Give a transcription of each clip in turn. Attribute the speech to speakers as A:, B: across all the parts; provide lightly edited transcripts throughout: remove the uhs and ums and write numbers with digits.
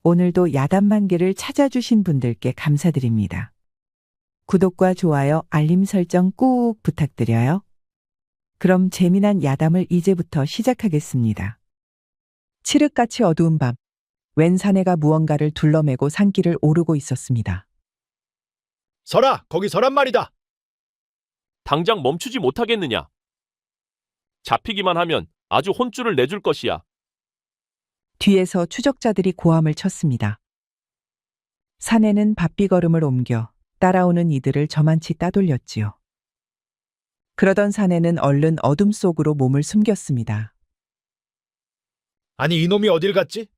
A: 오늘도 야단만개를 찾아주신 분들께 감사드립니다. 구독과 좋아요, 알림 설정 꾹 부탁드려요. 그럼 재미난 야담을 이제부터 시작하겠습니다. 칠흑같이 어두운 밤, 웬 사내가 무언가를 둘러매고 산길을 오르고 있었습니다.
B: 서라, 거기 서란 말이다.
C: 당장 멈추지 못하겠느냐? 잡히기만 하면 아주 혼쭐을 내줄 것이야.
A: 뒤에서 추적자들이 고함을 쳤습니다. 사내는 바삐걸음을 옮겨 따라오는 이들을 저만치 따돌렸지요. 그러던 사내는 얼른 어둠 속으로 몸을 숨겼습니다.
B: 아니 이놈이 어딜 갔지?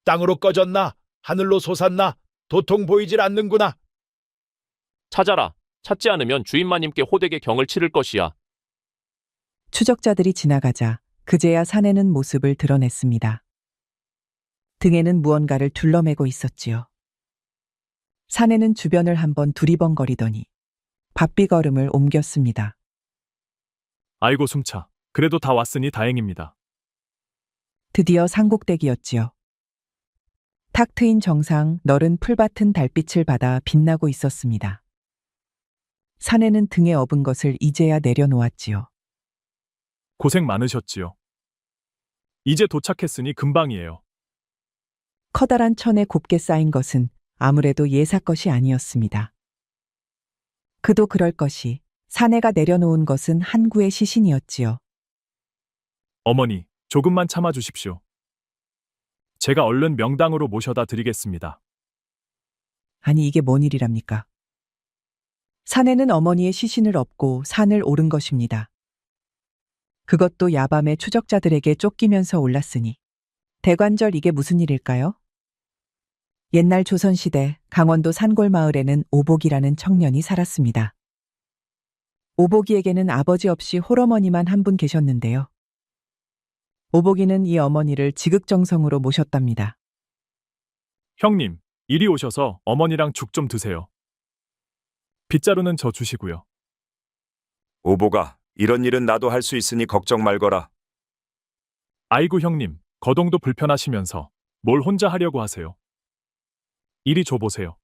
B: 땅으로 꺼졌나? 하늘로 솟았나? 도통 보이질 않는구나.
C: 찾아라. 찾지 않으면 주인마님께 호되게 경을 치를 것이야.
A: 추적자들이 지나가자 그제야 사내는 모습을 드러냈습니다. 등에는 무언가를 둘러매고 있었지요. 사내는 주변을 한번 두리번거리더니 바삐걸음을 옮겼습니다.
D: 아이고 숨차. 그래도 다 왔으니 다행입니다.
A: 드디어 산꼭대기였지요. 탁 트인 정상 너른 풀밭은 달빛을 받아 빛나고 있었습니다. 사내는 등에 업은 것을 이제야 내려놓았지요.
D: 고생 많으셨지요. 이제 도착했으니 금방이에요.
A: 커다란 천에 곱게 쌓인 것은 아무래도 예사 것이 아니었습니다. 그도 그럴 것이 사내가 내려놓은 것은 한 구의 시신이었지요.
D: 어머니, 조금만 참아주십시오. 제가 얼른 명당으로 모셔다 드리겠습니다.
A: 아니 이게 뭔 일이랍니까? 사내는 어머니의 시신을 업고 산을 오른 것입니다. 그것도 야밤에 추적자들에게 쫓기면서 올랐으니 대관절 이게 무슨 일일까요? 옛날 조선시대 강원도 산골마을에는 오복이라는 청년이 살았습니다. 오복이에게는 아버지 없이 홀어머니만 한 분 계셨는데요. 오복이는 이 어머니를 지극정성으로 모셨답니다.
D: 형님, 이리 오셔서 어머니랑 죽 좀 드세요. 빗자루는 저 주시고요.
E: 오보가, 이런 일은 나도 할 수 있으니 걱정 말거라.
D: 아이고 형님, 거동도 불편하시면서 뭘 혼자 하려고 하세요. 이리 줘보세요.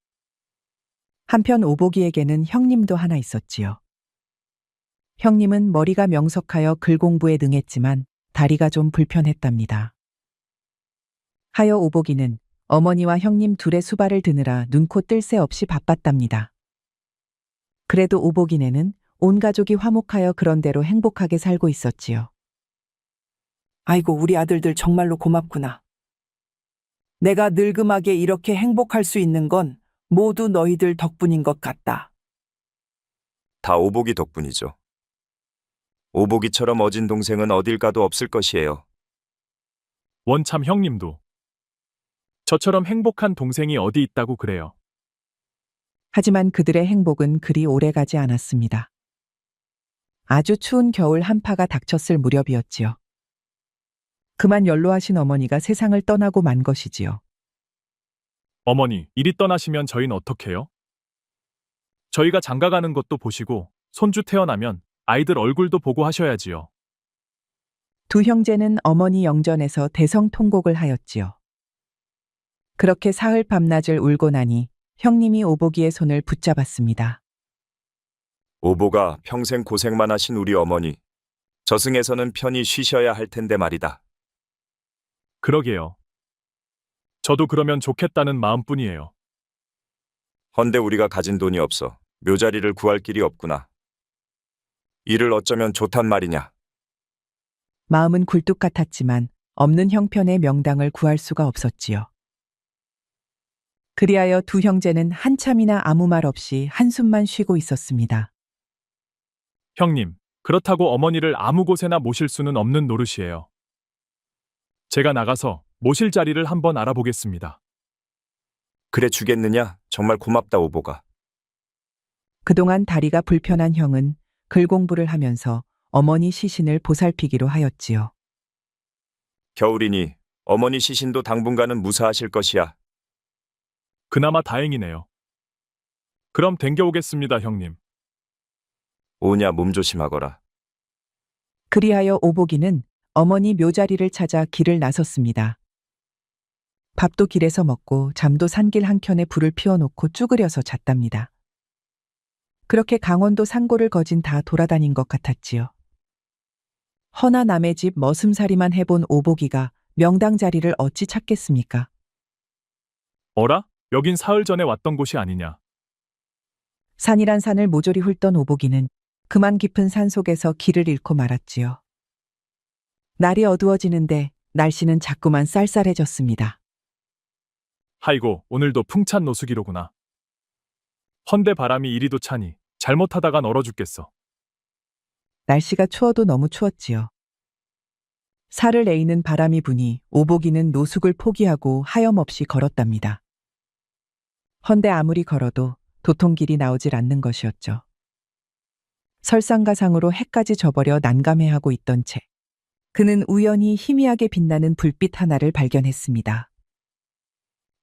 A: 한편 오복이에게는 형님도 하나 있었지요. 형님은 머리가 명석하여 글 공부에 능했지만 다리가 좀 불편했답니다. 하여 오복이는 어머니와 형님 둘의 수발을 드느라 눈코 뜰 새 없이 바빴답니다. 그래도 오복이네는 온 가족이 화목하여 그런대로 행복하게 살고 있었지요.
F: 아이고, 우리 아들들 정말로 고맙구나. 내가 늙음하게 이렇게 행복할 수 있는 건 모두 너희들 덕분인 것 같다.
E: 다 오보기 덕분이죠. 오보기처럼 어진 동생은 어딜 가도 없을 것이에요.
D: 원참 형님도. 저처럼 행복한 동생이 어디 있다고 그래요.
A: 하지만 그들의 행복은 그리 오래가지 않았습니다. 아주 추운 겨울 한파가 닥쳤을 무렵이었지요. 그만 연로하신 어머니가 세상을 떠나고 만 것이지요.
D: 어머니, 이리 떠나시면 저희는 어떡해요? 저희가 장가가는 것도 보시고 손주 태어나면 아이들 얼굴도 보고 하셔야지요.
A: 두 형제는 어머니 영전에서 대성통곡을 하였지요. 그렇게 사흘 밤낮을 울고 나니 형님이 오복이의 손을 붙잡았습니다.
E: 오보가 평생 고생만 하신 우리 어머니. 저승에서는 편히 쉬셔야 할 텐데 말이다.
D: 그러게요. 저도 그러면 좋겠다는 마음뿐이에요.
E: 헌데 우리가 가진 돈이 없어 묘자리를 구할 길이 없구나. 이를 어쩌면 좋단 말이냐.
A: 마음은 굴뚝 같았지만 없는 형편의 명당을 구할 수가 없었지요. 그리하여 두 형제는 한참이나 아무 말 없이 한숨만 쉬고 있었습니다.
D: 형님, 그렇다고 어머니를 아무 곳에나 모실 수는 없는 노릇이에요. 제가 나가서 모실 자리를 한번 알아보겠습니다.
E: 그래 주겠느냐? 정말 고맙다 오보가.
A: 그동안 다리가 불편한 형은 글 공부를 하면서 어머니 시신을 보살피기로 하였지요.
E: 겨울이니 어머니 시신도 당분간은 무사하실 것이야.
D: 그나마 다행이네요. 그럼 댕겨오겠습니다, 형님.
E: 오냐 몸 조심하거라.
A: 그리하여 오복이는 어머니 묘자리를 찾아 길을 나섰습니다. 밥도 길에서 먹고 잠도 산길 한켠에 불을 피워놓고 쭈그려서 잤답니다. 그렇게 강원도 산골을 거진 다 돌아다닌 것 같았지요. 허나 남의 집 머슴살이만 해본 오복이가 명당 자리를 어찌 찾겠습니까?
D: 어라? 여긴 사흘 전에 왔던 곳이 아니냐?
A: 산이란 산을 모조리 훑던 오복이는 그만 깊은 산 속에서 길을 잃고 말았지요. 날이 어두워지는데 날씨는 자꾸만 쌀쌀해졌습니다.
D: 하이고, 오늘도 풍찬 노수기로구나. 헌데 바람이 이리도 차니 잘못하다간 얼어 죽겠어.
A: 날씨가 추워도 너무 추웠지요. 살을 에이는 바람이 부니 오복이는 노숙을 포기하고 하염없이 걸었답니다. 헌데 아무리 걸어도 도통길이 나오질 않는 것이었죠. 설상가상으로 해까지 져버려 난감해하고 있던 채 그는 우연히 희미하게 빛나는 불빛 하나를 발견했습니다.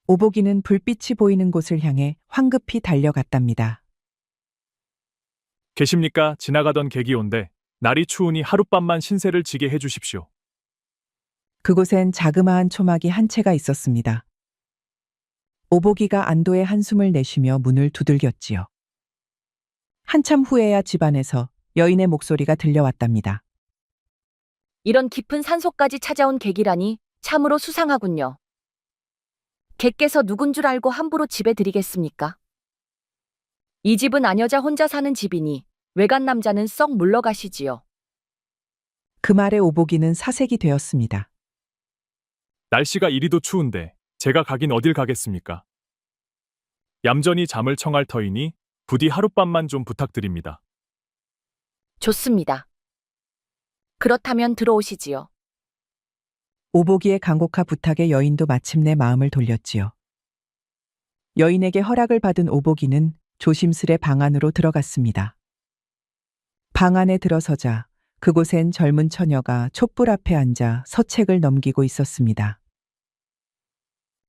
A: 오복이는 불빛이 보이는 곳을 향해 황급히 달려갔답니다.
D: 계십니까? 지나가던 객이온데 날이 추우니 하룻밤만 신세를 지게 해주십시오.
A: 그곳엔 자그마한 초막이 한 채가 있었습니다. 오복이가 안도의 한숨을 내쉬며 문을 두들겼지요. 한참 후에야 집안에서 여인의 목소리가 들려왔답니다.
G: 이런 깊은 산속까지 찾아온 객이라니 참으로 수상하군요. 객께서 누군 줄 알고 함부로 집에 들이겠습니까? 이 집은 아녀자 혼자 사는 집이니 외간 남자는 썩 물러가시지요.
A: 그 말에 오복이는 사색이 되었습니다.
D: 날씨가 이리도 추운데 제가 가긴 어딜 가겠습니까? 얌전히 잠을 청할 터이니 부디 하룻밤만 좀 부탁드립니다.
G: 좋습니다. 그렇다면 들어오시지요.
A: 오복이의 간곡한 부탁에 여인도 마침내 마음을 돌렸지요. 여인에게 허락을 받은 오복이는 조심스레 방 안으로 들어갔습니다. 방 안에 들어서자 그곳엔 젊은 처녀가 촛불 앞에 앉아 서책을 넘기고 있었습니다.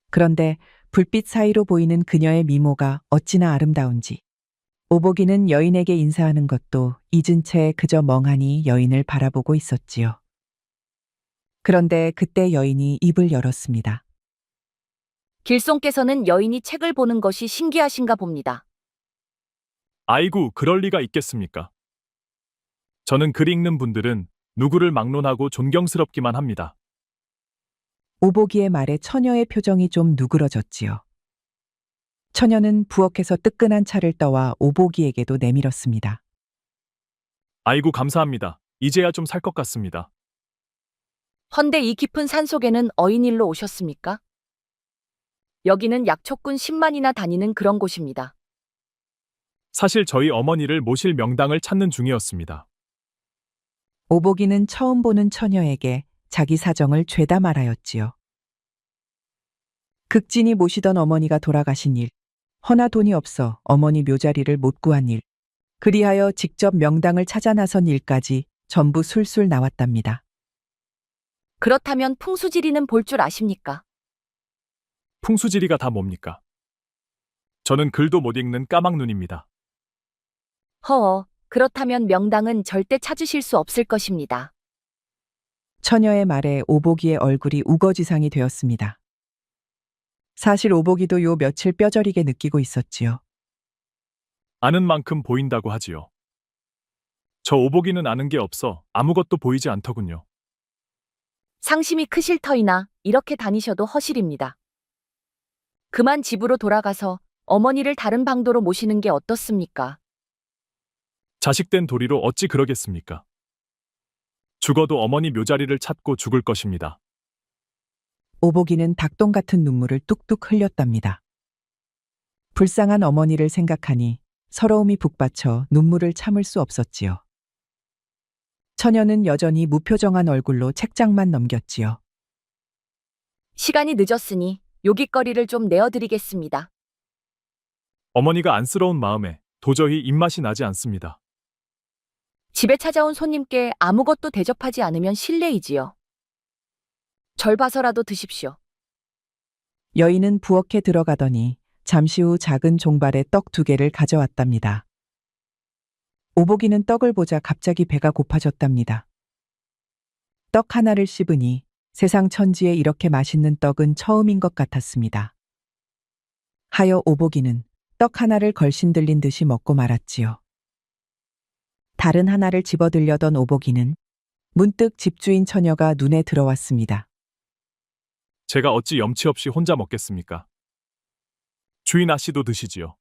A: 그런데 불빛 사이로 보이는 그녀의 미모가 어찌나 아름다운지 오복이는 여인에게 인사하는 것도 잊은 채 그저 멍하니 여인을 바라보고 있었지요. 그런데 그때 여인이 입을 열었습니다.
G: 길송께서는 여인이 책을 보는 것이 신기하신가 봅니다.
D: 아이고, 그럴 리가 있겠습니까? 저는 글 읽는 분들은 누구를 막론하고 존경스럽기만 합니다.
A: 오복이의 말에 처녀의 표정이 좀 누그러졌지요. 처녀는 부엌에서 뜨끈한 차를 떠와 오복이에게도 내밀었습니다.
D: 아이고, 감사합니다. 이제야 좀 살 것 같습니다.
G: 헌데 이 깊은 산속에는 어인일로 오셨습니까? 여기는 약초꾼 10만이나 다니는 그런 곳입니다.
D: 사실 저희 어머니를 모실 명당을 찾는 중이었습니다.
A: 오복이는 처음 보는 처녀에게 자기 사정을 죄다 말하였지요. 극진히 모시던 어머니가 돌아가신 일, 허나 돈이 없어 어머니 묘자리를 못 구한 일, 그리하여 직접 명당을 찾아 나선 일까지 전부 술술 나왔답니다.
G: 그렇다면 풍수지리는 볼 줄 아십니까?
D: 풍수지리가 다 뭡니까? 저는 글도 못 읽는 까막눈입니다.
G: 허어, 그렇다면 명당은 절대 찾으실 수 없을 것입니다.
A: 처녀의 말에 오복이의 얼굴이 우거지상이 되었습니다. 사실 오복이도 요 며칠 뼈저리게 느끼고 있었지요.
D: 아는 만큼 보인다고 하지요. 저 오복이는 아는 게 없어 아무것도 보이지 않더군요.
G: 상심이 크실 터이나 이렇게 다니셔도 허실입니다. 그만 집으로 돌아가서 어머니를 다른 방도로 모시는 게 어떻습니까?
D: 자식된 도리로 어찌 그러겠습니까? 죽어도 어머니 묘자리를 찾고 죽을 것입니다.
A: 오복이는 닭똥 같은 눈물을 뚝뚝 흘렸답니다. 불쌍한 어머니를 생각하니 서러움이 북받쳐 눈물을 참을 수 없었지요. 처녀는 여전히 무표정한 얼굴로 책장만 넘겼지요.
G: 시간이 늦었으니 요깃거리를 좀 내어드리겠습니다.
D: 어머니가 안쓰러운 마음에 도저히 입맛이 나지 않습니다.
G: 집에 찾아온 손님께 아무것도 대접하지 않으면 실례이지요. 절 봐서라도 드십시오.
A: 여인은 부엌에 들어가더니 잠시 후 작은 종발에 떡 2개를 가져왔답니다. 오복이는 떡을 보자 갑자기 배가 고파졌답니다. 떡 하나를 씹으니 세상 천지에 이렇게 맛있는 떡은 처음인 것 같았습니다. 하여 오복이는 떡 하나를 걸신 들린 듯이 먹고 말았지요. 다른 하나를 집어들려던 오복이는 문득 집주인 처녀가 눈에 들어왔습니다.
D: 제가 어찌 염치 없이 혼자 먹겠습니까? 주인 아씨도 드시지요.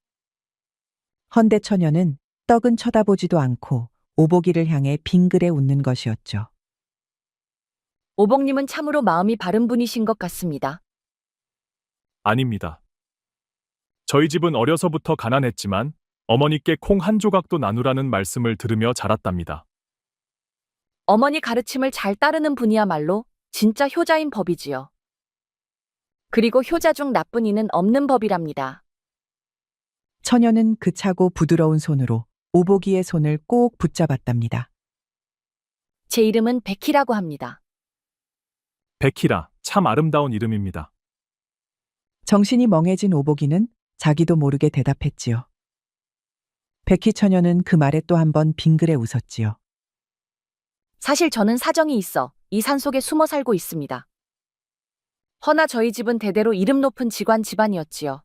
A: 헌데 처녀는 떡은 쳐다보지도 않고 오복이를 향해 빙그레 웃는 것이었죠.
G: 오복님은 참으로 마음이 바른 분이신 것 같습니다.
D: 아닙니다. 저희 집은 어려서부터 가난했지만 어머니께 콩 한 조각도 나누라는 말씀을 들으며 자랐답니다.
G: 어머니 가르침을 잘 따르는 분이야말로 진짜 효자인 법이지요. 그리고 효자 중 나쁜 이는 없는 법이랍니다.
A: 처녀는 그 차고 부드러운 손으로 오복이의 손을 꼭 붙잡았답니다.
G: 제 이름은 백희라고 합니다.
D: 백희라, 참 아름다운 이름입니다.
A: 정신이 멍해진 오복이는 자기도 모르게 대답했지요. 백희 처녀는 그 말에 또 한 번 빙그레 웃었지요.
G: 사실 저는 사정이 있어 이 산속에 숨어 살고 있습니다. 허나 저희 집은 대대로 이름 높은 직관 집안이었지요.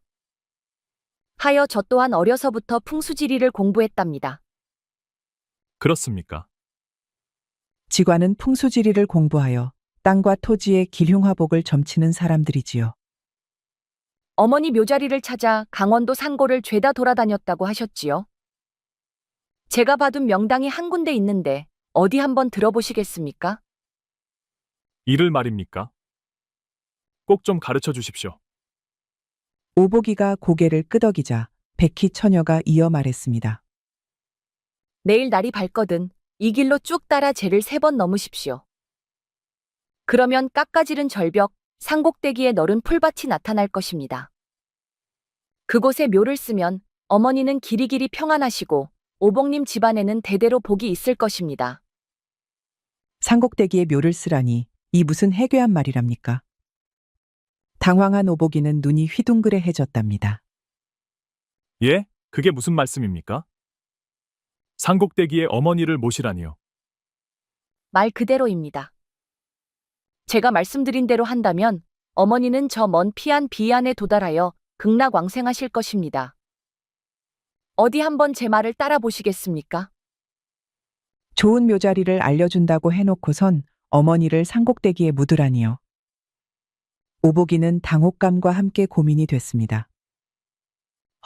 G: 하여 저 또한 어려서부터 풍수지리를 공부했답니다.
D: 그렇습니까?
A: 직관은 풍수지리를 공부하여 땅과 토지의 기흉화복을 점치는 사람들이지요.
G: 어머니 묘자리를 찾아 강원도 산고를 죄다 돌아다녔다고 하셨지요. 제가 봐둔 명당이 한 군데 있는데 어디 한번 들어보시겠습니까?
D: 이를 말입니까? 꼭 좀 가르쳐 주십시오.
A: 오복이가 고개를 끄덕이자 백희 처녀가 이어 말했습니다.
G: 내일 날이 밝거든 이 길로 쭉 따라 제를 3번 넘으십시오. 그러면 깎아지른 절벽, 산곡대기에 너른 풀밭이 나타날 것입니다. 그곳에 묘를 쓰면 어머니는 길이길이 평안하시고 오복님 집안에는 대대로 복이 있을 것입니다.
A: 산곡대기에 묘를 쓰라니 이 무슨 해괴한 말이랍니까? 당황한 오복이는 눈이 휘둥그레해졌답니다.
D: 예? 그게 무슨 말씀입니까? 산곡대기에 어머니를 모시라니요.
G: 말 그대로입니다. 제가 말씀드린 대로 한다면 어머니는 저 먼 피안 비안에 도달하여 극락왕생하실 것입니다. 어디 한번 제 말을 따라 보시겠습니까?
A: 좋은 묘자리를 알려준다고 해놓고선 어머니를 산곡대기에 묻으라니요. 오복이는 당혹감과 함께 고민이 됐습니다.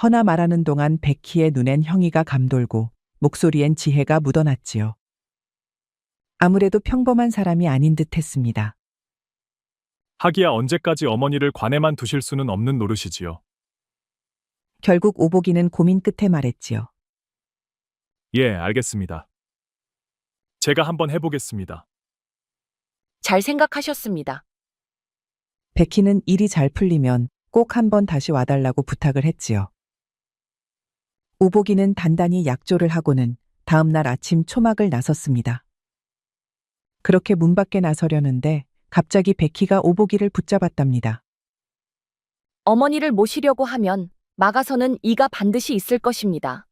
A: 허나 말하는 동안 백희의 눈엔 형의가 감돌고 목소리엔 지혜가 묻어났지요. 아무래도 평범한 사람이 아닌 듯 했습니다.
D: 하기야 언제까지 어머니를 관에만 두실 수는 없는 노릇이지요.
A: 결국 오복이는 고민 끝에 말했지요.
D: 예, 알겠습니다. 제가 한번 해보겠습니다.
G: 잘 생각하셨습니다.
A: 백희는 일이 잘 풀리면 꼭 한번 다시 와달라고 부탁을 했지요. 오복이는 단단히 약조를 하고는 다음날 아침 초막을 나섰습니다. 그렇게 문 밖에 나서려는데 갑자기 백희가 오복이를 붙잡았답니다.
G: 어머니를 모시려고 하면 막아서는 이가 반드시 있을 것입니다.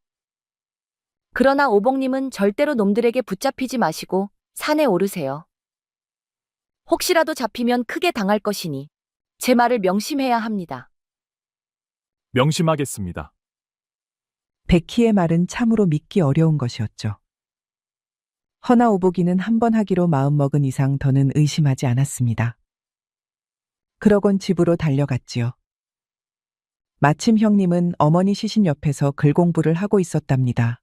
G: 그러나 오복님은 절대로 놈들에게 붙잡히지 마시고 산에 오르세요. 혹시라도 잡히면 크게 당할 것이니 제 말을 명심해야 합니다.
D: 명심하겠습니다.
A: 백희의 말은 참으로 믿기 어려운 것이었죠. 허나 오복이는 한 번 하기로 마음먹은 이상 더는 의심하지 않았습니다. 그러곤 집으로 달려갔지요. 마침 형님은 어머니 시신 옆에서 글 공부를 하고 있었답니다.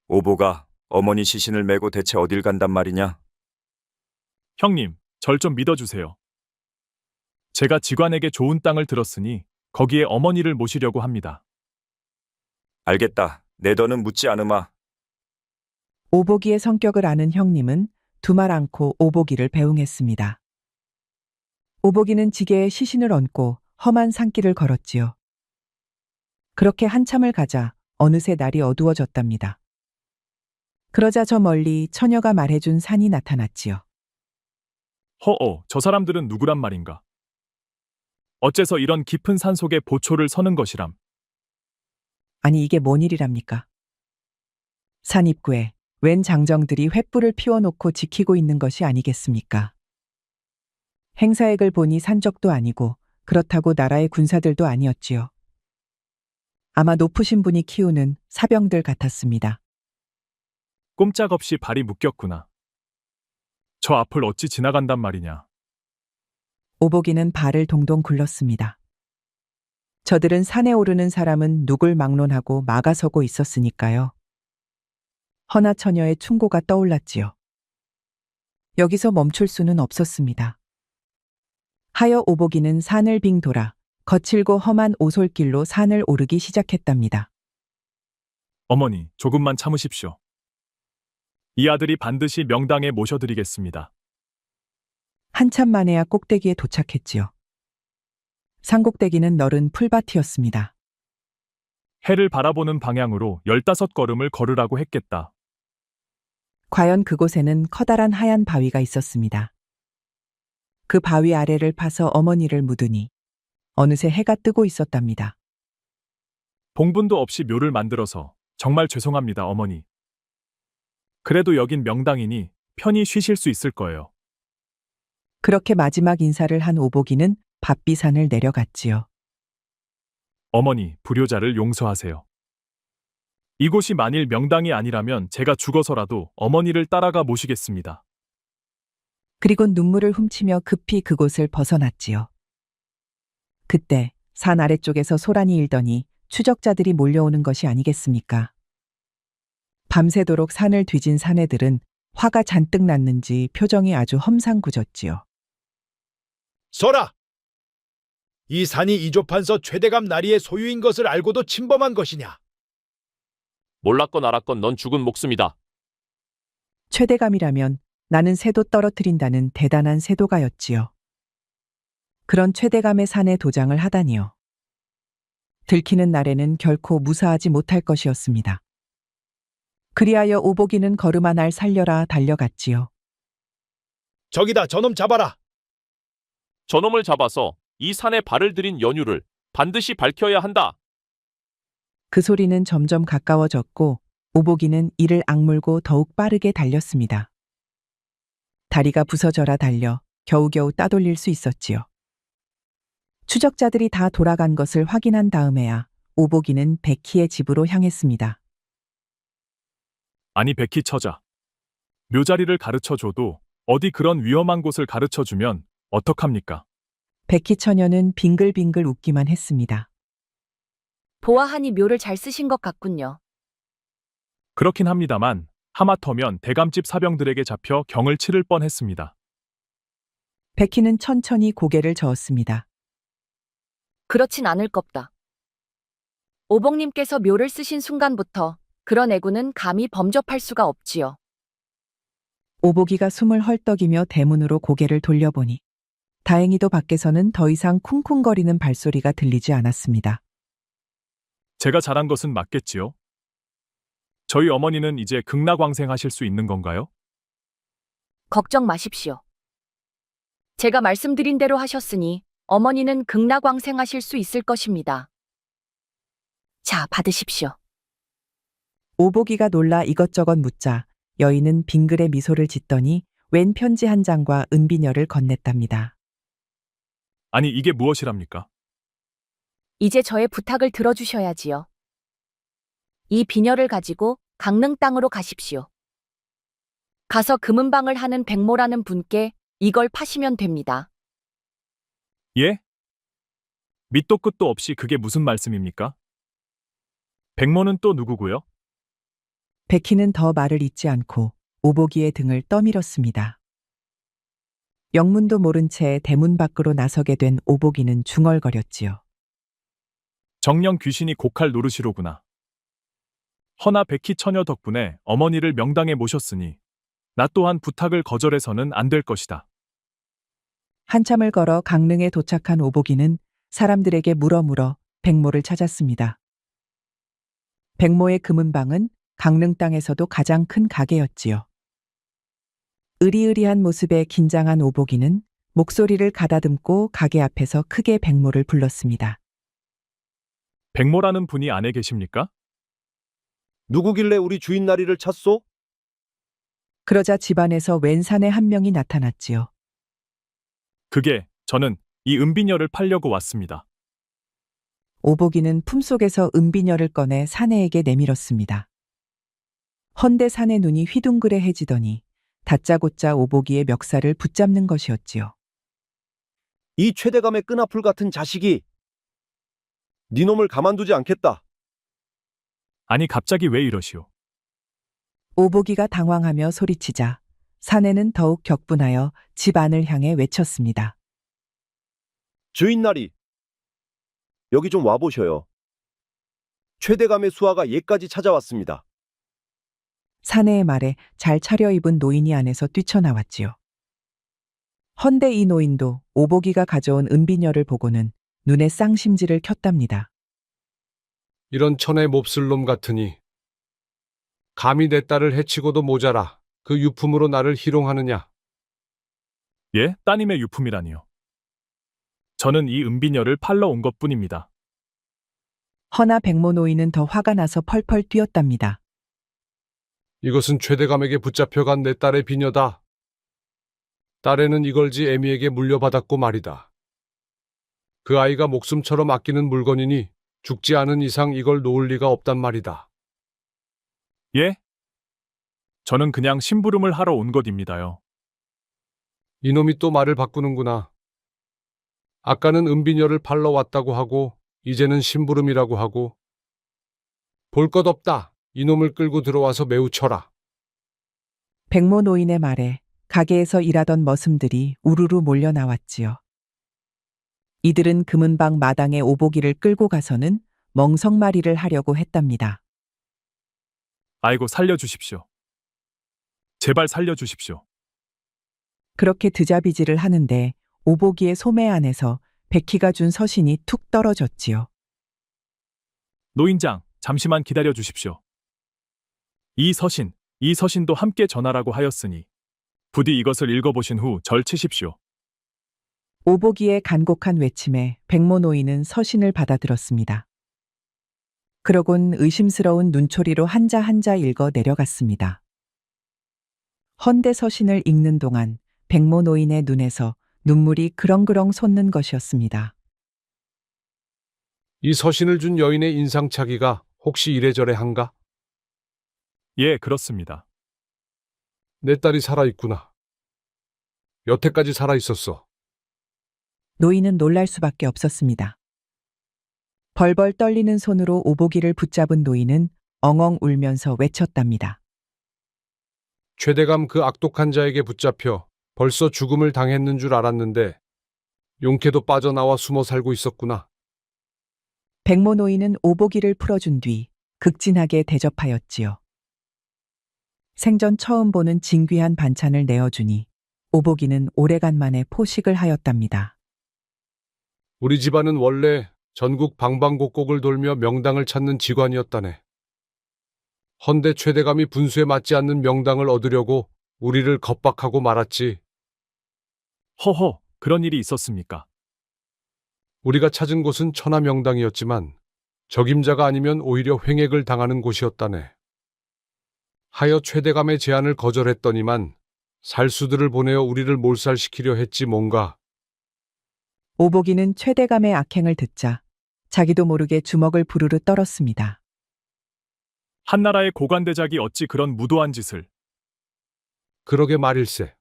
E: 오보가 어머니 시신을 메고 대체 어딜 간단 말이냐?
D: 형님, 절 좀 믿어주세요. 제가 직관에게 좋은 땅을 들었으니 거기에 어머니를 모시려고 합니다.
E: 알겠다. 내 더는 묻지 않으마.
A: 오복이의 성격을 아는 형님은 두말 않고 오복이를 배웅했습니다. 오복이는 지게에 시신을 얹고 험한 산길을 걸었지요. 그렇게 한참을 가자 어느새 날이 어두워졌답니다. 그러자 저 멀리 처녀가 말해준 산이 나타났지요.
D: 허어, 저 사람들은 누구란 말인가? 어째서 이런 깊은 산 속에 보초를 서는 것이람?
A: 아니 이게 뭔 일이랍니까? 산 입구에 웬 장정들이 횃불을 피워놓고 지키고 있는 것이 아니겠습니까? 행사액을 보니 산적도 아니고 그렇다고 나라의 군사들도 아니었지요. 아마 높으신 분이 키우는 사병들 같았습니다.
D: 꼼짝없이 발이 묶였구나. 저 앞을 어찌 지나간단 말이냐.
A: 오복이는 발을 동동 굴렀습니다. 저들은 산에 오르는 사람은 누굴 막론하고 막아서고 있었으니까요. 허나 처녀의 충고가 떠올랐지요. 여기서 멈출 수는 없었습니다. 하여 오복이는 산을 빙 돌아 거칠고 험한 오솔길로 산을 오르기 시작했답니다.
D: 어머니, 조금만 참으십시오. 이 아들이 반드시 명당에 모셔드리겠습니다.
A: 한참 만에야 꼭대기에 도착했지요. 산꼭대기는 너른 풀밭이었습니다.
D: 해를 바라보는 방향으로 15걸음을 걸으라고 했겠다.
A: 과연 그곳에는 커다란 하얀 바위가 있었습니다. 그 바위 아래를 파서 어머니를 묻으니 어느새 해가 뜨고 있었답니다.
D: 봉분도 없이 묘를 만들어서 정말 죄송합니다, 어머니. 그래도 여긴 명당이니 편히 쉬실 수 있을 거예요.
A: 그렇게 마지막 인사를 한 오복이는 밥비산을 내려갔지요.
D: 어머니, 불효자를 용서하세요. 이곳이 만일 명당이 아니라면 제가 죽어서라도 어머니를 따라가 모시겠습니다.
A: 그리고 눈물을 훔치며 급히 그곳을 벗어났지요. 그때 산 아래쪽에서 소란이 일더니 추적자들이 몰려오는 것이 아니겠습니까? 밤새도록 산을 뒤진 사내들은 화가 잔뜩 났는지 표정이 아주 험상궂었지요.
B: 서라! 이 산이 이조판서 최대감 나리의 소유인 것을 알고도 침범한 것이냐?
C: 몰랐건 알았건 넌 죽은 목숨이다.
A: 최대감이라면 나는 새도 떨어뜨린다는 대단한 새도가였지요. 그런 최대감의 산에 도장을 하다니요. 들키는 날에는 결코 무사하지 못할 것이었습니다. 그리하여 오복이는 걸음아 날 살려라 달려갔지요.
B: 저기다, 저놈 잡아라!
C: 저놈을 잡아서 이 산에 발을 들인 연유를 반드시 밝혀야 한다.
A: 그 소리는 점점 가까워졌고 오복이는 이를 악물고 더욱 빠르게 달렸습니다. 다리가 부서져라 달려 겨우겨우 따돌릴 수 있었지요. 추적자들이 다 돌아간 것을 확인한 다음에야 오복이는 백희의 집으로 향했습니다.
D: 아니, 백희 처자. 묘자리를 가르쳐줘도 어디 그런 위험한 곳을 가르쳐주면 어떡합니까?
A: 백희 처녀는 빙글빙글 웃기만 했습니다.
G: 보아하니 묘를 잘 쓰신 것 같군요.
D: 그렇긴 합니다만 하마터면 대감집 사병들에게 잡혀 경을 치를 뻔했습니다.
A: 백희는 천천히 고개를 저었습니다.
G: 그렇진 않을 겁다. 오복님께서 묘를 쓰신 순간부터 그런 애구는 감히 범접할 수가 없지요.
A: 오복이가 숨을 헐떡이며 대문으로 고개를 돌려보니 다행히도 밖에서는 더 이상 쿵쿵거리는 발소리가 들리지 않았습니다.
D: 제가 잘한 것은 맞겠지요? 저희 어머니는 이제 극락왕생하실 수 있는 건가요?
G: 걱정 마십시오. 제가 말씀드린 대로 하셨으니 어머니는 극락왕생하실 수 있을 것입니다. 자, 받으십시오.
A: 오복이가 놀라 이것저것 묻자 여인은 빙글에 미소를 짓더니 웬 편지 한 장과 은비녀를 건넸답니다.
D: 아니, 이게 무엇이랍니까?
G: 이제 저의 부탁을 들어주셔야지요. 이 비녀를 가지고 강릉 땅으로 가십시오. 가서 금은방을 하는 백모라는 분께 이걸 파시면 됩니다.
D: 예? 밑도 끝도 없이 그게 무슨 말씀입니까? 백모는 또 누구고요?
A: 백희는 더 말을 잇지 않고 오복이의 등을 떠밀었습니다. 영문도 모른 채 대문 밖으로 나서게 된 오복이는 중얼거렸지요.
D: 정령 귀신이 고칼 노르시로구나. 허나 백희 처녀 덕분에 어머니를 명당에 모셨으니 나 또한 부탁을 거절해서는 안 될 것이다.
A: 한참을 걸어 강릉에 도착한 오복이는 사람들에게 물어 백모를 찾았습니다. 백모의 금은방은 강릉 땅에서도 가장 큰 가게였지요. 으리으리한 모습에 긴장한 오복이는 목소리를 가다듬고 가게 앞에서 크게 백모를 불렀습니다.
D: 백모라는 분이 안에 계십니까?
H: 누구길래 우리 주인 나리를 찾소?
A: 그러자 집안에서 웬 사내 한 명이 나타났지요.
D: 저는 이 은비녀를 팔려고 왔습니다.
A: 오복이는 품속에서 은비녀를 꺼내 사내에게 내밀었습니다. 헌데 사내 눈이 휘둥그레해지더니 다짜고짜 오복이의 멱살을 붙잡는 것이었지요.
H: 이 최대감의 끈아풀 같은 자식이 네 놈을 가만두지 않겠다.
D: 아니 갑자기 왜 이러시오?
A: 오복이가 당황하며 소리치자 사내는 더욱 격분하여 집 안을 향해 외쳤습니다.
H: 주인나리, 여기 좀 와보셔요. 최대감의 수하가 예까지 찾아왔습니다.
A: 사내의 말에 잘 차려입은 노인이 안에서 뛰쳐나왔지요. 헌데 이 노인도 오복이가 가져온 은비녀를 보고는 눈에 쌍심지를 켰답니다.
I: 이런 천의 몹쓸 놈 같으니 감히 내 딸을 해치고도 모자라 그 유품으로 나를 희롱하느냐.
D: 예? 따님의 유품이라니요. 저는 이 은비녀를 팔러 온 것뿐입니다.
A: 허나 백모 노인은 더 화가 나서 펄펄 뛰었답니다.
I: 이것은 최대감에게 붙잡혀간 내 딸의 비녀다. 딸애는 이걸지 애미에게 물려받았고 말이다. 그 아이가 목숨처럼 아끼는 물건이니 죽지 않은 이상 이걸 놓을 리가 없단 말이다.
D: 예? 저는 그냥 심부름을 하러 온 것입니다요.
I: 이놈이 또 말을 바꾸는구나. 아까는 은비녀를 팔러 왔다고 하고 이제는 심부름이라고 하고. 볼 것 없다. 이놈을 끌고 들어와서 매우 쳐라.
A: 백모 노인의 말에 가게에서 일하던 머슴들이 우르르 몰려 나왔지요. 이들은 금은방 마당에 오복이를 끌고 가서는 멍석말이를 하려고 했답니다.
D: 아이고 살려주십시오. 제발 살려주십시오.
A: 그렇게 드자비질을 하는데 오복이의 소매 안에서 백희가 준 서신이 툭 떨어졌지요.
D: 노인장, 잠시만 기다려 주십시오. 이 서신도 함께 전하라고 하였으니 부디 이것을 읽어보신 후 절 치십시오.
A: 오복이의 간곡한 외침에 백모 노인은 서신을 받아들었습니다. 그러곤 의심스러운 눈초리로 한자 한자 읽어 내려갔습니다. 헌데 서신을 읽는 동안 백모 노인의 눈에서 눈물이 그렁그렁 솟는 것이었습니다.
I: 이 서신을 준 여인의 인상착의가 혹시 이래저래 한가?
D: 예, 그렇습니다.
I: 내 딸이 살아있구나. 여태까지 살아있었어.
A: 노인은 놀랄 수밖에 없었습니다. 벌벌 떨리는 손으로 오복이를 붙잡은 노인은 엉엉 울면서 외쳤답니다.
I: 최대감 그 악독한 자에게 붙잡혀 벌써 죽음을 당했는 줄 알았는데 용케도 빠져나와 숨어 살고 있었구나.
A: 백모 노인은 오복이를 풀어준 뒤 극진하게 대접하였지요. 생전 처음 보는 진귀한 반찬을 내어주니 오복이는 오래간만에 포식을 하였답니다.
I: 우리 집안은 원래 전국 방방곡곡을 돌며 명당을 찾는 직관이었다네. 헌데 최대감이 분수에 맞지 않는 명당을 얻으려고 우리를 겁박하고 말았지.
D: 허허, 그런 일이 있었습니까?
I: 우리가 찾은 곳은 천하명당이었지만 적임자가 아니면 오히려 횡액을 당하는 곳이었다네. 하여 최대감의 제안을 거절했더니만 살수들을 보내어 우리를 몰살시키려 했지 뭔가.
A: 오복이는 최대감의 악행을 듣자 자기도 모르게 주먹을 부르르 떨었습니다.
D: 한나라의 고관대작이 어찌 그런 무도한 짓을.
I: 그러게 말일세.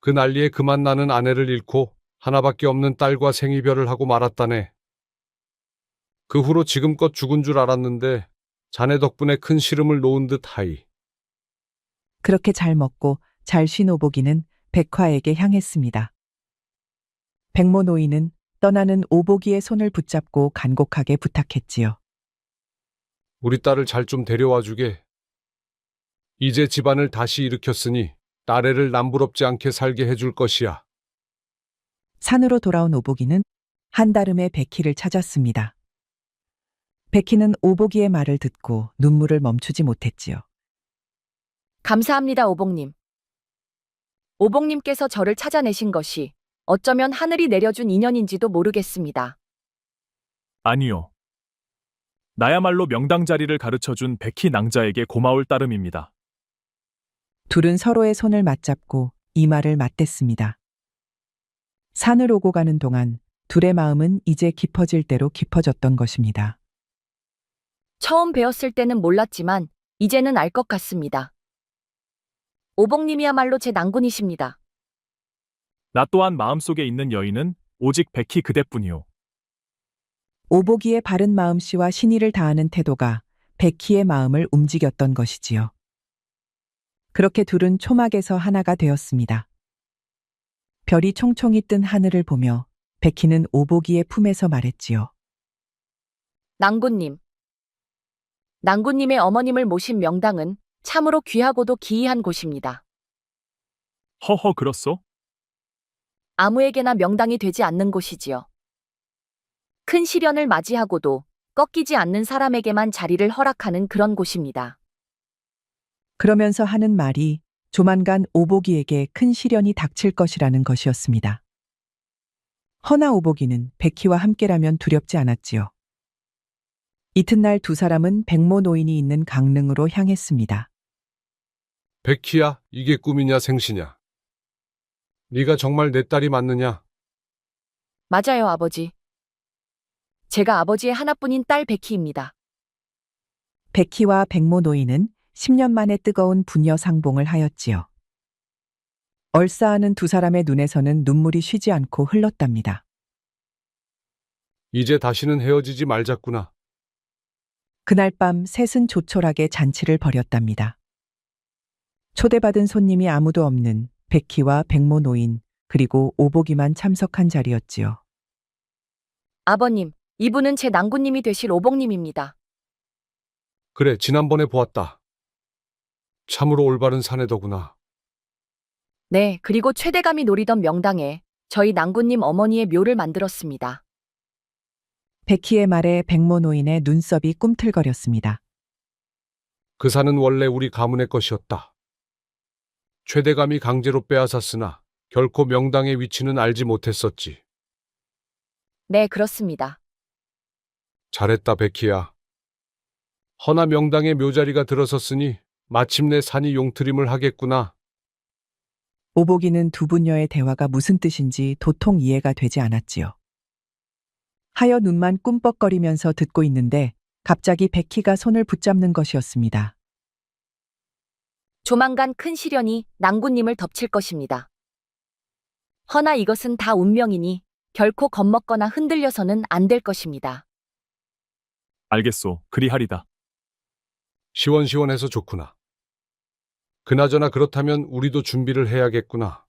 I: 그 난리에 그만 나는 아내를 잃고 하나밖에 없는 딸과 생이별을 하고 말았다네. 그 후로 지금껏 죽은 줄 알았는데 자네 덕분에 큰 시름을 놓은 듯 하이.
A: 그렇게 잘 먹고 잘 쉰 오복이는 백화에게 향했습니다. 백모 노인은 떠나는 오복이의 손을 붙잡고 간곡하게 부탁했지요.
I: 우리 딸을 잘 좀 데려와 주게. 이제 집안을 다시 일으켰으니 딸애를 남부럽지 않게 살게 해줄 것이야.
A: 산으로 돌아온 오복이는 한달음에 백희를 찾았습니다. 백희는 오복이의 말을 듣고 눈물을 멈추지 못했지요.
G: 감사합니다, 오복님. 오복님께서 저를 찾아내신 것이 어쩌면 하늘이 내려준 인연인지도 모르겠습니다.
D: 아니요. 나야말로 명당 자리를 가르쳐준 백희 낭자에게 고마울 따름입니다.
A: 둘은 서로의 손을 맞잡고 이마를 맞댔습니다. 산을 오고 가는 동안 둘의 마음은 이제 깊어질 대로 깊어졌던 것입니다.
G: 처음 배웠을 때는 몰랐지만 이제는 알 것 같습니다. 오복님이야말로 제 낭군이십니다.
D: 나 또한 마음속에 있는 여인은 오직 백희 그대뿐이오.
A: 오복이의 바른 마음씨와 신의를 다하는 태도가 백희의 마음을 움직였던 것이지요. 그렇게 둘은 초막에서 하나가 되었습니다. 별이 총총히 뜬 하늘을 보며 백희는 오복이의 품에서 말했지요.
G: 낭군님. 낭군님의 어머님을 모신 명당은 참으로 귀하고도 기이한 곳입니다.
D: 허허 그렇소?
G: 아무에게나 명당이 되지 않는 곳이지요. 큰 시련을 맞이하고도 꺾이지 않는 사람에게만 자리를 허락하는 그런 곳입니다.
A: 그러면서 하는 말이 조만간 오복이에게 큰 시련이 닥칠 것이라는 것이었습니다. 허나 오복이는 백희와 함께라면 두렵지 않았지요. 이튿날 두 사람은 백모 노인이 있는 강릉으로 향했습니다.
I: 백희야, 이게 꿈이냐 생시냐? 네가 정말 내 딸이 맞느냐?
G: 맞아요, 아버지. 제가 아버지의 하나뿐인 딸 백희입니다.
A: 백희와 백모 노인은 10년 만에 뜨거운 부녀 상봉을 하였지요. 얼싸하는 두 사람의 눈에서는 눈물이 쉬지 않고 흘렀답니다.
I: 이제 다시는 헤어지지 말자꾸나.
A: 그날 밤 셋은 조촐하게 잔치를 벌였답니다. 초대받은 손님이 아무도 없는 백희와 백모 노인 그리고 오복이만 참석한 자리였지요.
G: 아버님, 이분은 제 낭군님이 되실 오복님입니다.
I: 그래, 지난번에 보았다. 참으로 올바른 사내더구나.
G: 네, 그리고 최대감이 노리던 명당에 저희 낭군님 어머니의 묘를 만들었습니다.
A: 백희의 말에 백모 노인의 눈썹이 꿈틀거렸습니다.
I: 그 산은 원래 우리 가문의 것이었다. 최대감이 강제로 빼앗았으나 결코 명당의 위치는 알지 못했었지.
G: 네, 그렇습니다.
I: 잘했다, 백희야. 허나 명당의 묘자리가 들어섰으니 마침내 산이 용트림을 하겠구나.
A: 오복이는 두 부녀의 대화가 무슨 뜻인지 도통 이해가 되지 않았지요. 하여 눈만 꿈뻑거리면서 듣고 있는데 갑자기 백희가 손을 붙잡는 것이었습니다.
G: 조만간 큰 시련이 낭군님을 덮칠 것입니다. 허나 이것은 다 운명이니 결코 겁먹거나 흔들려서는 안 될 것입니다.
D: 알겠소. 그리하리다.
I: 시원시원해서 좋구나. 그나저나 그렇다면 우리도 준비를 해야겠구나.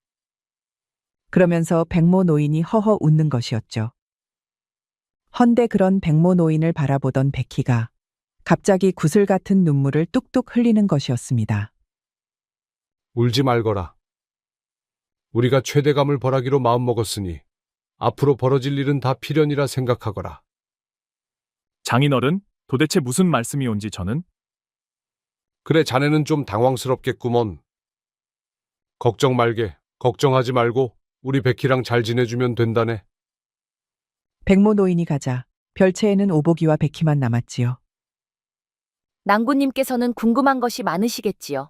A: 그러면서 백모 노인이 허허 웃는 것이었죠. 헌데 그런 백모 노인을 바라보던 백희가 갑자기 구슬 같은 눈물을 뚝뚝 흘리는 것이었습니다.
I: 울지 말거라. 우리가 최대감을 벌하기로 마음먹었으니 앞으로 벌어질 일은 다 필연이라 생각하거라.
D: 장인어른, 도대체 무슨 말씀이 온지 저는?
I: 그래, 자네는 좀 당황스럽겠구먼. 걱정 말게. 걱정하지 말고 우리 백희랑 잘 지내주면 된다네.
A: 백모 노인이 가자 별채에는 오복이와 백희만 남았지요.
G: 낭군님께서는 궁금한 것이 많으시겠지요.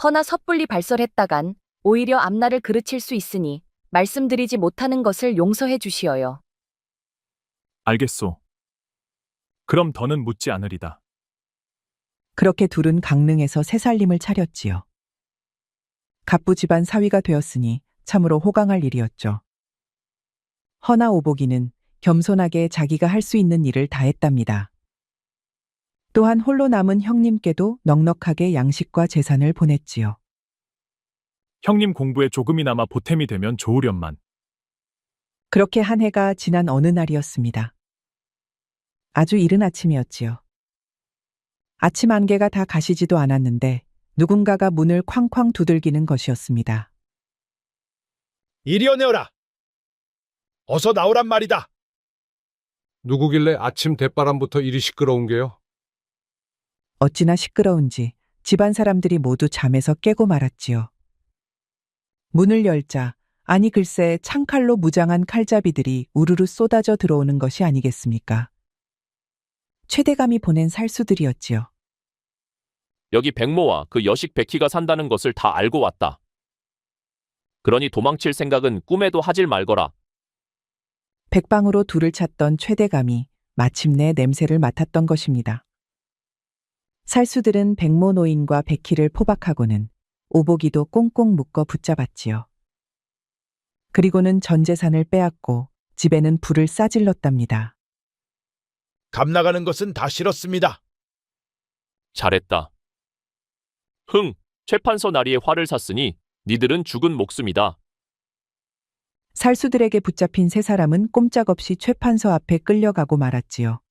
G: 허나 섣불리 발설했다간 오히려 앞날을 그르칠 수 있으니 말씀드리지 못하는 것을 용서해 주시어요.
D: 알겠소. 그럼 더는 묻지 않으리다.
A: 그렇게 둘은 강릉에서 새살림을 차렸지요. 갑부 집안 사위가 되었으니 참으로 호강할 일이었죠. 허나 오복이는 겸손하게 자기가 할 수 있는 일을 다 했답니다. 또한 홀로 남은 형님께도 넉넉하게 양식과 재산을 보냈지요.
D: 형님 공부에 조금이나마 보탬이 되면 좋으련만.
A: 그렇게 한 해가 지난 어느 날이었습니다. 아주 이른 아침이었지요. 아침 안개가 다 가시지도 않았는데 누군가가 문을 쾅쾅 두들기는 것이었습니다.
B: 이리 오너라. 어서 나오란 말이다.
I: 누구길래 아침 대바람부터 이리 시끄러운 게요?
A: 어찌나 시끄러운지 집안 사람들이 모두 잠에서 깨고 말았지요. 문을 열자 아니 글쎄 창칼로 무장한 칼잡이들이 우르르 쏟아져 들어오는 것이 아니겠습니까? 최대감이 보낸 살수들이었지요.
C: 여기 백모와 그 여식 백희가 산다는 것을 다 알고 왔다. 그러니 도망칠 생각은 꿈에도 하질 말거라.
A: 백방으로 둘을 찾던 최대감이 마침내 냄새를 맡았던 것입니다. 살수들은 백모 노인과 백희를 포박하고는 오복이도 꽁꽁 묶어 붙잡았지요. 그리고는 전 재산을 빼앗고 집에는 불을 싸질렀답니다.
B: 감 나가는 것은 다 싫었습니다.
C: 잘했다. 흥, 최판서 나리의 화를 샀으니 니들은 죽은 목숨이다.
A: 살수들에게 붙잡힌 세 사람은 꼼짝없이 최판서 앞에 끌려가고 말았지요.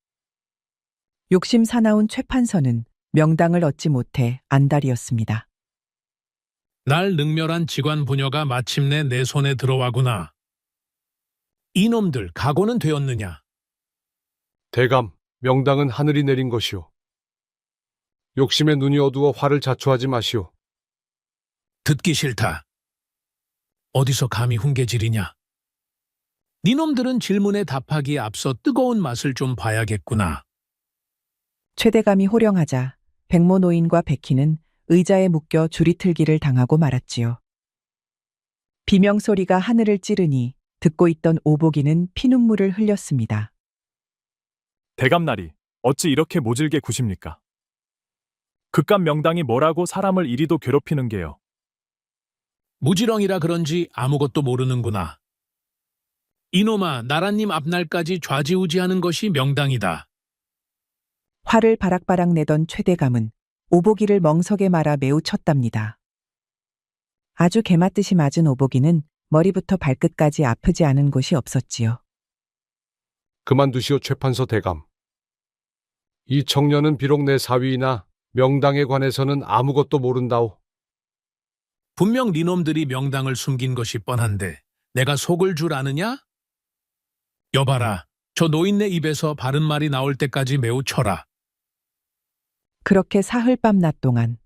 A: 욕심 사나운 최판서는 명당을 얻지 못해 안달이었습니다.
J: 날 능멸한 직관 부녀가 마침내 내 손에 들어와구나. 이놈들 각오는 되었느냐?
I: 대감, 명당은 하늘이 내린 것이오. 욕심에 눈이 어두워 화를 자초하지 마시오.
J: 듣기 싫다. 어디서 감히 훈계질이냐? 니놈들은 질문에 답하기에 앞서 뜨거운 맛을 좀 봐야겠구나.
A: 최대감이 호령하자 백모 노인과 백희는 의자에 묶여 줄이틀기를 당하고 말았지요. 비명소리가 하늘을 찌르니 듣고 있던 오복이는 피눈물을 흘렸습니다.
D: 대감나리, 어찌 이렇게 모질게 구십니까? 그깟 명당이 뭐라고 사람을 이리도 괴롭히는 게요.
J: 무지렁이라 그런지 아무것도 모르는구나. 이놈아, 나라님 앞날까지 좌지우지하는 것이 명당이다.
A: 화를 바락바락 내던 최대감은 오복이를 멍석에 말아 매우 쳤답니다. 아주 개맞듯이 맞은 오복이는 머리부터 발끝까지 아프지 않은 곳이 없었지요.
I: 그만두시오, 최판서 대감. 이 청년은 비록 내 사위이나 명당에 관해서는 아무것도 모른다오.
J: 분명 니놈들이 명당을 숨긴 것이 뻔한데 내가 속을 줄 아느냐? 여봐라, 저 노인네 입에서 바른 말이 나올 때까지 매우 쳐라.
A: 그렇게 사흘 밤낮 동안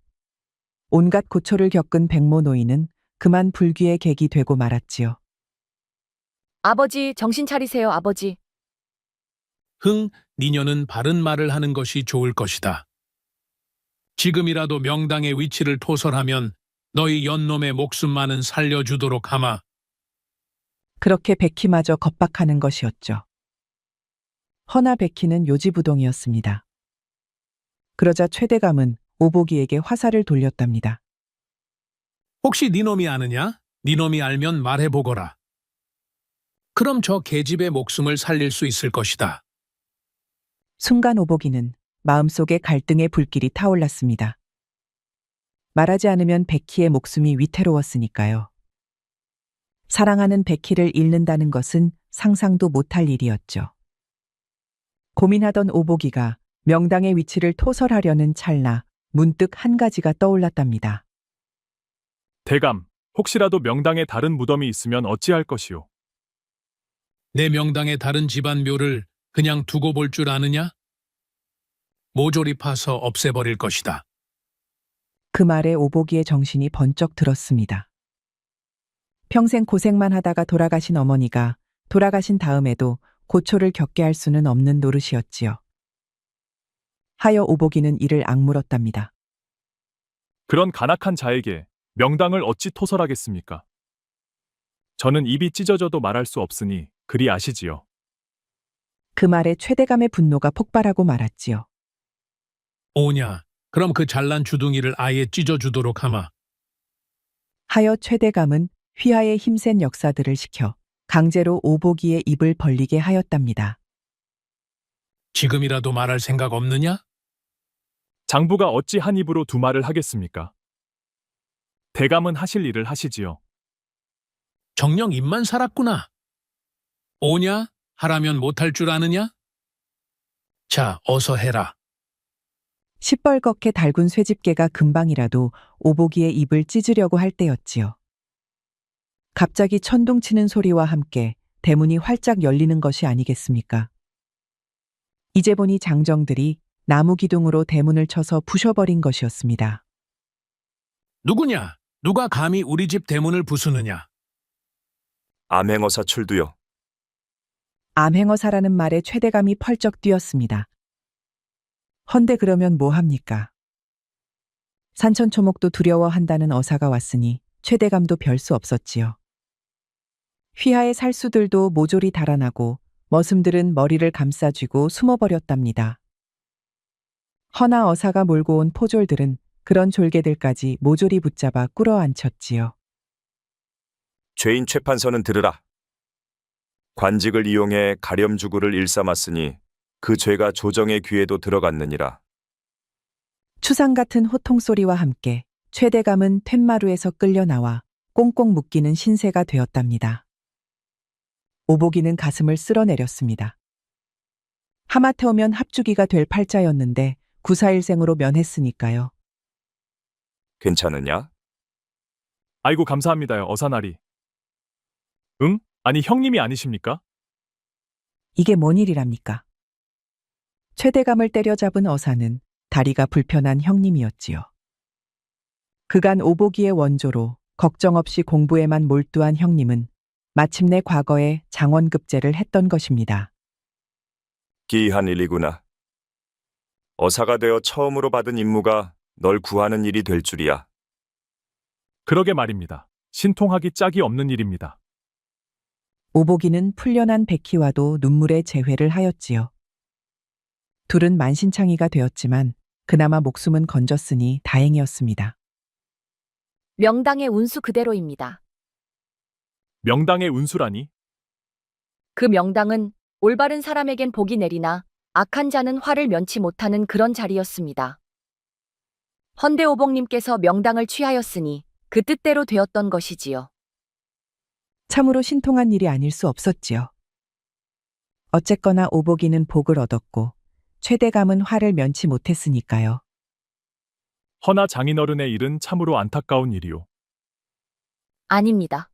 A: 온갖 고초를 겪은 백모 노인은 그만 불귀의 객이 되고 말았지요.
G: 아버지, 정신 차리세요, 아버지.
J: 흥, 니녀는 바른 말을 하는 것이 좋을 것이다. 지금이라도 명당의 위치를 토설하면 너희 연놈의 목숨만은 살려주도록 하마.
A: 그렇게 백희마저 겁박하는 것이었죠. 허나 백희는 요지부동이었습니다. 그러자 최대감은 오복이에게 화살을 돌렸답니다.
J: 혹시 니놈이 아느냐? 니놈이 알면 말해보거라. 그럼 저 계집의 목숨을 살릴 수 있을 것이다.
A: 순간 오복이는 마음속에 갈등의 불길이 타올랐습니다. 말하지 않으면 백희의 목숨이 위태로웠으니까요. 사랑하는 백희를 잃는다는 것은 상상도 못할 일이었죠. 고민하던 오복이가 명당의 위치를 토설하려는 찰나 문득 한 가지가 떠올랐답니다.
D: 대감, 혹시라도 명당에 다른 무덤이 있으면 어찌할 것이오?
J: 내 명당의 다른 집안 묘를 그냥 두고 볼 줄 아느냐? 모조리 파서 없애버릴 것이다.
A: 그 말에 오복이의 정신이 번쩍 들었습니다. 평생 고생만 하다가 돌아가신 어머니가 돌아가신 다음에도 고초를 겪게 할 수는 없는 노릇이었지요. 하여 오복이는 이를 악물었답니다.
D: 그런 간악한 자에게 명당을 어찌 토설하겠습니까? 저는 입이 찢어져도 말할 수 없으니 그리 아시지요.
A: 그 말에 최대감의 분노가 폭발하고 말았지요.
J: 오냐, 그럼 그 잘난 주둥이를 아예 찢어주도록 하마.
A: 하여 최대감은 휘하의 힘센 역사들을 시켜 강제로 오복이의 입을 벌리게 하였답니다.
J: 지금이라도 말할 생각 없느냐?
D: 장부가 어찌 한 입으로 두 말을 하겠습니까? 대감은 하실 일을 하시지요.
J: 정녕 입만 살았구나. 오냐, 하라면 못할 줄 아느냐? 자, 어서 해라.
A: 시뻘겋게 달군 쇠집게가 금방이라도 오복이의 입을 찢으려고 할 때였지요. 갑자기 천둥치는 소리와 함께 대문이 활짝 열리는 것이 아니겠습니까? 이제 보니 장정들이 나무 기둥으로 대문을 쳐서 부셔버린 것이었습니다.
J: 누구냐? 누가 감히 우리 집 대문을 부수느냐?
E: 암행어사 출두요.
A: 암행어사라는 말에 최대감이 펄쩍 뛰었습니다. 헌데 그러면 뭐 합니까? 산천초목도 두려워한다는 어사가 왔으니 최대감도 별 수 없었지요. 휘하의 살수들도 모조리 달아나고 머슴들은 머리를 감싸쥐고 숨어버렸답니다. 허나 어사가 몰고 온 포졸들은 그런 졸개들까지 모조리 붙잡아 꿇어앉혔지요.
E: 죄인 최판서는 들으라. 관직을 이용해 가렴주구를 일삼았으니 그 죄가 조정의 귀에도 들어갔느니라.
A: 추상 같은 호통소리와 함께 최대감은 툇마루에서 끌려 나와 꽁꽁 묶이는 신세가 되었답니다. 오복이는 가슴을 쓸어내렸습니다. 하마태오면 합주기가 될 팔자였는데 구사일생으로 면했으니까요.
E: 괜찮으냐?
D: 아이고 감사합니다요, 어사나리. 응? 아니 형님이 아니십니까?
A: 이게 뭔 일이랍니까? 최대감을 때려잡은 어사는 다리가 불편한 형님이었지요. 그간 오보기의 원조로 걱정 없이 공부에만 몰두한 형님은 마침내 과거에 장원급제를 했던 것입니다.
E: 기이한 일이구나. 어사가 되어 처음으로 받은 임무가 널 구하는 일이 될 줄이야.
D: 그러게 말입니다. 신통하기 짝이 없는 일입니다.
A: 오보기는 풀려난 백희와도 눈물의 재회를 하였지요. 둘은 만신창이가 되었지만 그나마 목숨은 건졌으니 다행이었습니다.
G: 명당의 운수 그대로입니다.
D: 명당의 운수라니?
G: 그 명당은 올바른 사람에겐 복이 내리나 악한 자는 화를 면치 못하는 그런 자리였습니다. 헌대오복님께서 명당을 취하였으니 그 뜻대로 되었던 것이지요.
A: 참으로 신통한 일이 아닐 수 없었지요. 어쨌거나 오보기는 복을 얻었고 최대감은 화를 면치 못했으니까요.
D: 허나 장인어른의 일은 참으로 안타까운 일이오.
G: 아닙니다.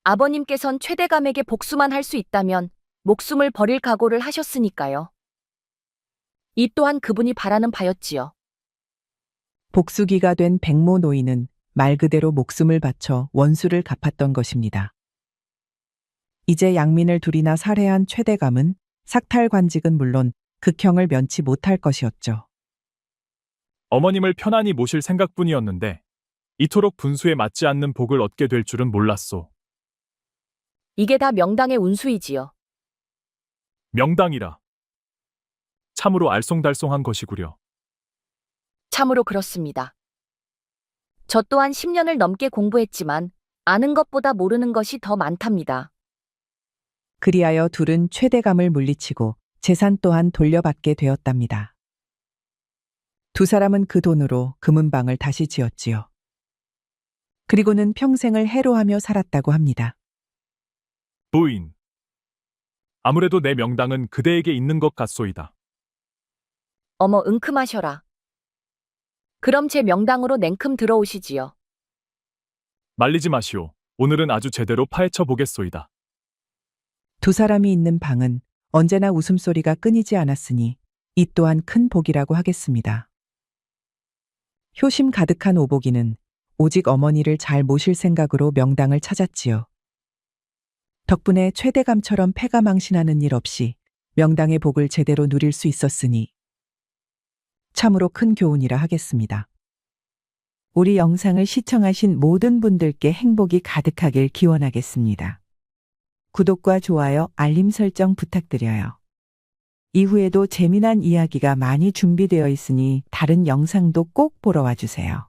G: 아버님께선 최대감에게 복수만 할 수 있다면 목숨을 버릴 각오를 하셨으니까요. 이 또한 그분이 바라는 바였지요.
A: 복수기가 된 백모 노인은 말 그대로 목숨을 바쳐 원수를 갚았던 것입니다. 이제 양민을 둘이나 살해한 최대감은 삭탈관직은 물론 극형을 면치 못할 것이었죠.
D: 어머님을 편안히 모실 생각뿐이었는데 이토록 분수에 맞지 않는 복을 얻게 될 줄은 몰랐소.
G: 이게 다 명당의 운수이지요.
D: 명당이라. 참으로 알쏭달쏭한 것이구려.
G: 참으로 그렇습니다. 저 또한 10년을 넘게 공부했지만 아는 것보다 모르는 것이 더 많답니다.
A: 그리하여 둘은 최대감을 물리치고 재산 또한 돌려받게 되었답니다. 두 사람은 그 돈으로 금은방을 다시 지었지요. 그리고는 평생을 해로하며 살았다고 합니다.
D: 부인. 아무래도 내 명당은 그대에게 있는 것 같소이다.
G: 어머 은큼하셔라. 그럼 제 명당으로 냉큼 들어오시지요.
D: 말리지 마시오. 오늘은 아주 제대로 파헤쳐 보겠소이다.
A: 두 사람이 있는 방은 언제나 웃음소리가 끊이지 않았으니 이 또한 큰 복이라고 하겠습니다. 효심 가득한 오보기는 오직 어머니를 잘 모실 생각으로 명당을 찾았지요. 덕분에 최대감처럼 패가망신하는 일 없이 명당의 복을 제대로 누릴 수 있었으니 참으로 큰 교훈이라 하겠습니다. 우리 영상을 시청하신 모든 분들께 행복이 가득하길 기원하겠습니다. 구독과 좋아요, 알림 설정 부탁드려요. 이후에도 재미난 이야기가 많이 준비되어 있으니 다른 영상도 꼭 보러 와주세요.